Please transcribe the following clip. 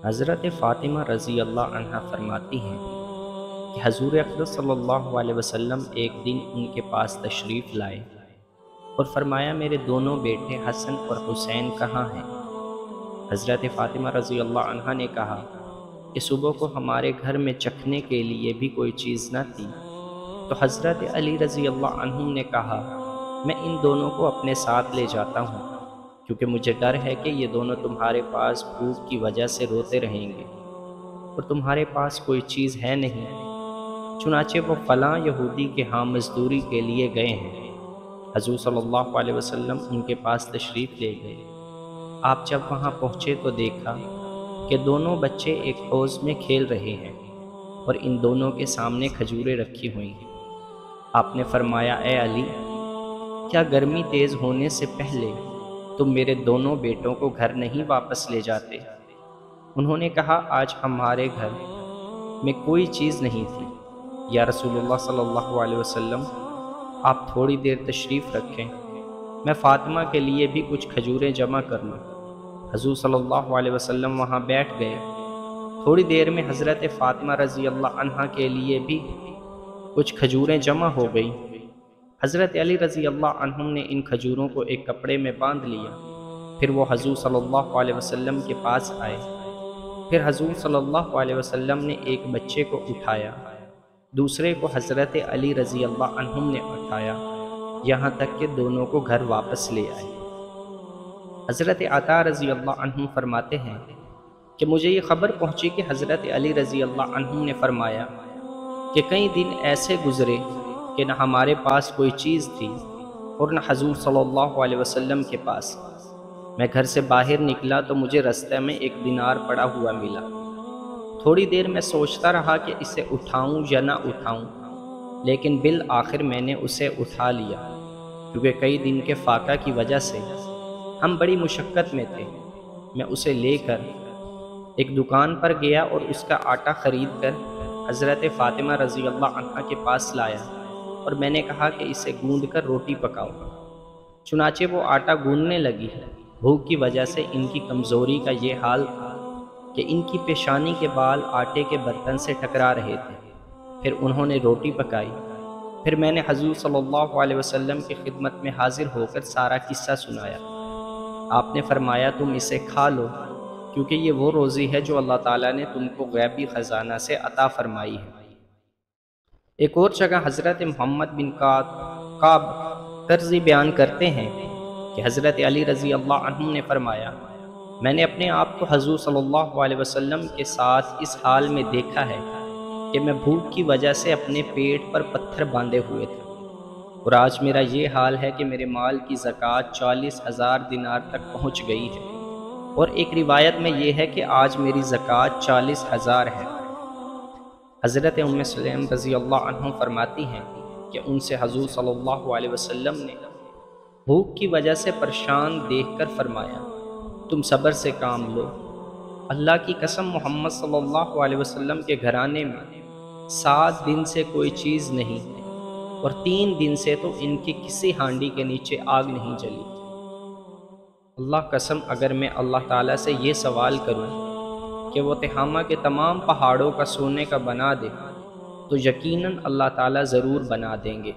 حضرت فاطمہ رضی اللہ عنہا فرماتی ہیں کہ حضور اقدس صلی اللہ علیہ وسلم ایک دن ان کے پاس تشریف لائے اور فرمایا میرے دونوں بیٹے حسن اور حسین کہاں ہیں؟ حضرت فاطمہ رضی اللہ عنہا نے کہا کہ صبح کو ہمارے گھر میں چکھنے کے لیے بھی کوئی چیز نہ تھی، تو حضرت علی رضی اللہ عنہ نے کہا میں ان دونوں کو اپنے ساتھ لے جاتا ہوں، کیونکہ مجھے ڈر ہے کہ یہ دونوں تمہارے پاس بھوک کی وجہ سے روتے رہیں گے اور تمہارے پاس کوئی چیز ہے نہیں۔ چنانچہ وہ فلاں یہودی کے ہاں مزدوری کے لیے گئے ہیں۔ حضور صلی اللہ علیہ وسلم ان کے پاس تشریف لے گئے۔ آپ جب وہاں پہنچے تو دیکھا کہ دونوں بچے ایک حوض میں کھیل رہے ہیں اور ان دونوں کے سامنے کھجوریں رکھی ہوئی ہیں۔ آپ نے فرمایا اے علی، کیا گرمی تیز ہونے سے پہلے تم میرے دونوں بیٹوں کو گھر نہیں واپس لے جاتے؟ انہوں نے کہا آج ہمارے گھر میں کوئی چیز نہیں تھی یا رسول اللہ صلی اللہ علیہ وسلم، آپ تھوڑی دیر تشریف رکھیں، میں فاطمہ کے لیے بھی کچھ کھجوریں جمع کر لوں۔ حضور صلی اللہ علیہ وسلم وہاں بیٹھ گئے۔ تھوڑی دیر میں حضرت فاطمہ رضی اللہ عنہا کے لیے بھی کچھ کھجوریں جمع ہو گئیں۔ حضرت علی رضی اللہ عنہ نے ان کھجوروں کو ایک کپڑے میں باندھ لیا، پھر وہ حضور صلی اللہ علیہ وسلم کے پاس آئے۔ پھر حضور صلی اللہ علیہ وسلم نے ایک بچے کو اٹھایا، دوسرے کو حضرت علی رضی اللہ عنہ نے اٹھایا، یہاں تک کہ دونوں کو گھر واپس لے آئے۔ حضرت عطا رضی اللہ عنہ فرماتے ہیں کہ مجھے یہ خبر پہنچی کہ حضرت علی رضی اللہ عنہ نے فرمایا کہ کئی دن ایسے گزرے کہ نہ ہمارے پاس کوئی چیز تھی اور نہ حضور صلی اللہ علیہ وسلم کے پاس۔ میں گھر سے باہر نکلا تو مجھے رستے میں ایک دینار پڑا ہوا ملا۔ تھوڑی دیر میں سوچتا رہا کہ اسے اٹھاؤں یا نہ اٹھاؤں، لیکن بالآخر میں نے اسے اٹھا لیا، کیونکہ کئی دن کے فاقہ کی وجہ سے ہم بڑی مشقت میں تھے۔ میں اسے لے کر ایک دکان پر گیا اور اس کا آٹا خرید کر حضرت فاطمہ رضی اللہ عنہا کے پاس لایا اور میں نے کہا کہ اسے گوندھ کر روٹی پکاؤ۔ چنانچہ وہ آٹا گوندنے لگی۔ بھوک کی وجہ سے ان کی کمزوری کا یہ حال تھا کہ ان کی پیشانی کے بال آٹے کے برتن سے ٹکرا رہے تھے۔ پھر انہوں نے روٹی پکائی۔ پھر میں نے حضور صلی اللہ علیہ وسلم کی خدمت میں حاضر ہو کر سارا قصہ سنایا۔ آپ نے فرمایا تم اسے کھا لو، کیونکہ یہ وہ روزی ہے جو اللہ تعالیٰ نے تم کو غیبی خزانہ سے عطا فرمائی ہے۔ ایک اور جگہ حضرت محمد بن کعب قرظی بیان کرتے ہیں کہ حضرت علی رضی اللہ عنہ نے فرمایا میں نے اپنے آپ کو حضور صلی اللہ علیہ وسلم کے ساتھ اس حال میں دیکھا ہے کہ میں بھوک کی وجہ سے اپنے پیٹ پر پتھر باندھے ہوئے تھا، اور آج میرا یہ حال ہے کہ میرے مال کی زکوٰۃ 40,000 دینار تک پہنچ گئی ہے، اور ایک روایت میں یہ ہے کہ آج میری زکوٰۃ 40,000 ہے۔ حضرت ام سلیم رضی اللہ عنہ فرماتی ہیں کہ ان سے حضور صلی اللہ علیہ وسلم نے بھوک کی وجہ سے پریشان دیکھ کر فرمایا تم صبر سے کام لو، اللہ کی قسم محمد صلی اللہ علیہ وسلم کے گھرانے میں 7 دن سے کوئی چیز نہیں ہے، اور 3 دن سے تو ان کی کسی ہانڈی کے نیچے آگ نہیں جلی۔ اللہ قسم اگر میں اللہ تعالیٰ سے یہ سوال کروں کہ وہ تہامہ کے تمام پہاڑوں کا سونے کا بنا دے تو یقیناً اللہ تعالیٰ ضرور بنا دیں گے۔